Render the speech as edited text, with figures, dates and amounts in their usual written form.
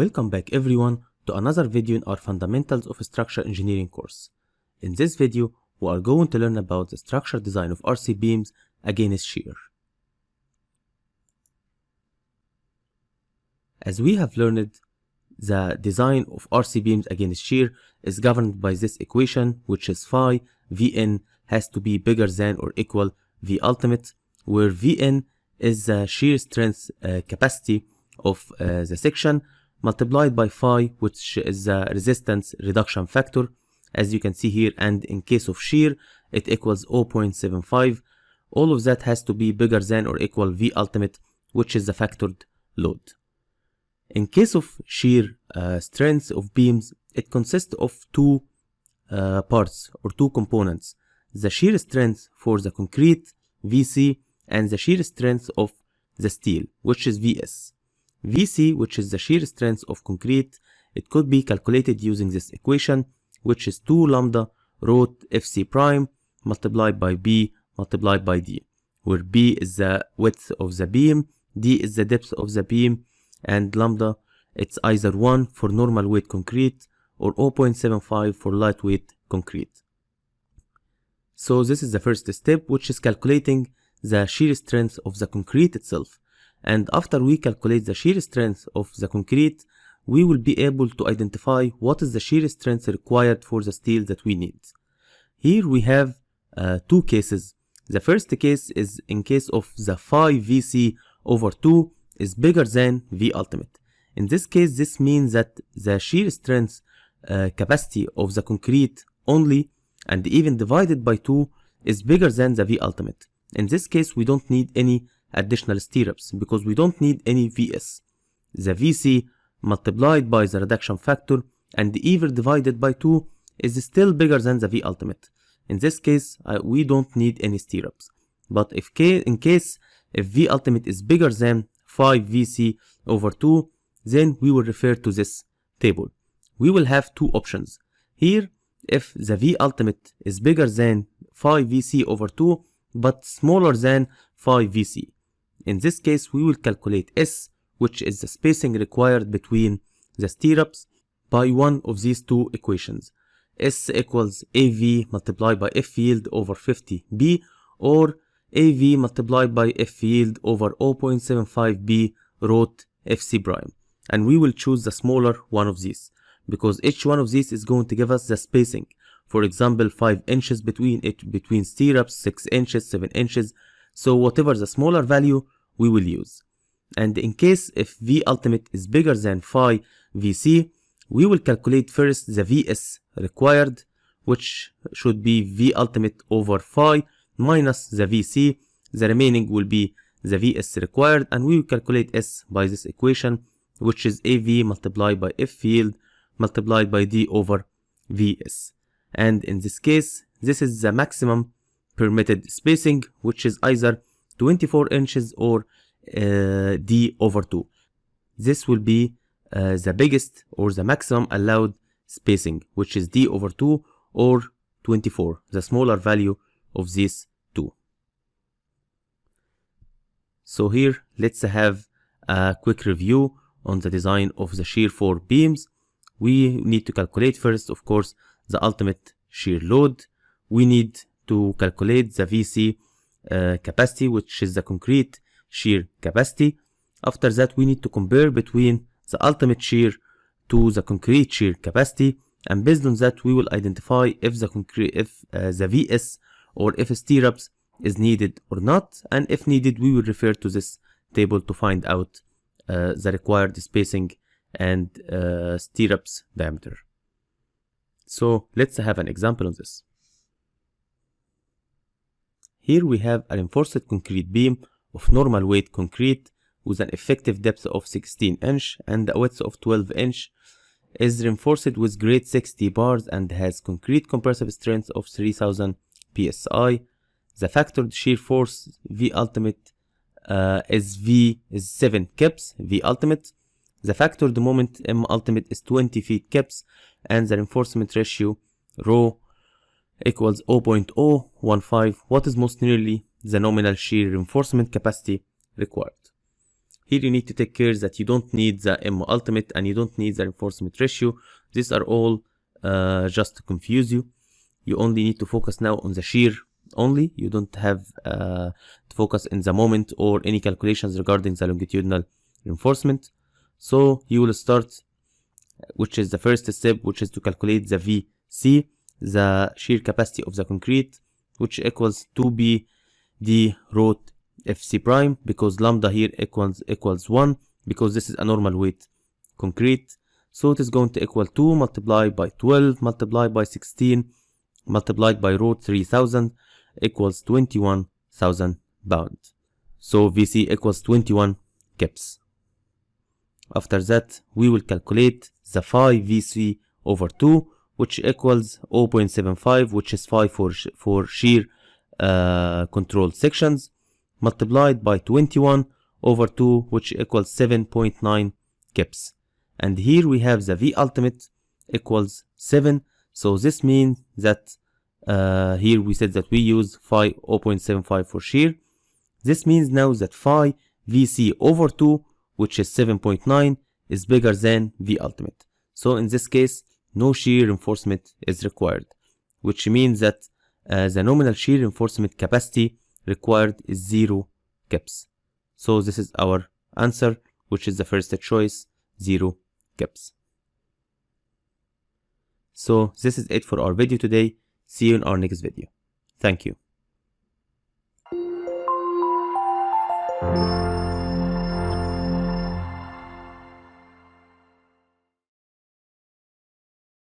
Welcome back everyone to another video in our Fundamentals of Structural Engineering course. In this video, we are going to learn about the structural design of RC beams against shear. As we have learned, the design of RC beams against shear is governed by this equation, which is phi Vn has to be bigger than or equal V ultimate, where Vn is the shear strength capacity of the section, multiplied by phi, which is the resistance reduction factor, as you can see here, and in case of shear it equals 0.75. all of that has to be bigger than or equal V ultimate, which is the factored load. In case of shear strength of beams, it consists of two parts or two components: the shear strength for the concrete Vc and the shear strength of the steel, which is Vs. Vc, which is the shear strength of concrete, it could be calculated using this equation, which is 2 lambda root Fc prime multiplied by B multiplied by D, where B is the width of the beam, D is the depth of the beam, and lambda it's either 1 for normal weight concrete or 0.75 for lightweight concrete. So this is the first step, which is calculating the shear strength of the concrete itself. And after we calculate the shear strength of the concrete, we will be able to identify what is the shear strength required for the steel that we need. Here we have two cases. The first case is in case of the phi Vc over 2 is bigger than V ultimate. In this case, this means that the shear strength capacity of the concrete only, and even divided by 2, is bigger than the V ultimate. In this case, we don't need any additional stirrups because we don't need any Vs. The Vc multiplied by the reduction factor and even divided by 2 is still bigger than the V ultimate. In this case, we don't need any stirrups. But if V ultimate is bigger than 5 Vc over 2, then we will refer to this table. We will have two options. Here, if the V ultimate is bigger than 5 Vc over 2 but smaller than 5 Vc, in this case we will calculate S, which is the spacing required between the stirrups, by one of these two equations. S equals AV multiplied by F yield over 50B, or AV multiplied by F yield over 0.75B root Fc prime. And we will choose the smaller one of these, because each one of these is going to give us the spacing. For example, 5 inches between stirrups, 6 inches, 7 inches. So whatever the smaller value, we will use. And in case if V ultimate is bigger than phi Vc, we will calculate first the Vs required, which should be V ultimate over phi minus the Vc. The remaining will be the Vs required, and we will calculate S by this equation, which is AV multiplied by F yield multiplied by D over Vs. And in this case, this is the maximum permitted spacing, which is either 24 inches or D over 2. This will be the biggest or the maximum allowed spacing, which is D over 2 or 24, the smaller value of these two. So here, let's have a quick review on the design of the shear for beams. We need to calculate first, of course, the ultimate shear load. We need to calculate the Vc capacity, which is the concrete shear capacity. After that, we need to compare between the ultimate shear to the concrete shear capacity, and based on that, we will identify if the Vs or if stirrups is needed or not, and if needed, we will refer to this table to find out the required spacing and stirrups diameter. So let's have an example on this. Here we have a reinforced concrete beam of normal weight concrete with an effective depth of 16 inch and a width of 12 inch, is reinforced with grade 60 bars and has concrete compressive strength of 3000 psi. The factored shear force V ultimate is 7 kips V ultimate. The factored moment M ultimate is 20 feet kips, and the reinforcement ratio rho equals 0.015, what is most nearly the nominal shear reinforcement capacity required. Here you need to take care that you don't need the M ultimate and you don't need the reinforcement ratio. These are all just to confuse you. You only need to focus now on the shear only. You don't have to focus in the moment or any calculations regarding the longitudinal reinforcement. So you will start, which is the first step, which is to calculate the VC, the shear capacity of the concrete, which equals 2b d root FC prime, because lambda here equals 1, because this is a normal weight concrete. So it is going to equal 2 multiplied by 12 multiplied by 16 multiplied by root 3000 equals 21,000 pounds. So VC equals 21 kips. After that, we will calculate the phi VC over 2, which equals 0.75, which is phi for shear controlled sections, multiplied by 21 over 2, which equals 7.9 kips. And here we have the V ultimate equals 7. So this means that here we said that we use phi 0.75 for shear. This means now that phi VC over 2, which is 7.9, is bigger than V ultimate. So in this case, no shear reinforcement is required, which means that the nominal shear reinforcement capacity required is 0 kips. So this is our answer, which is the first choice, 0 kips. So this is it for our video today. See you in our next video. Thank you.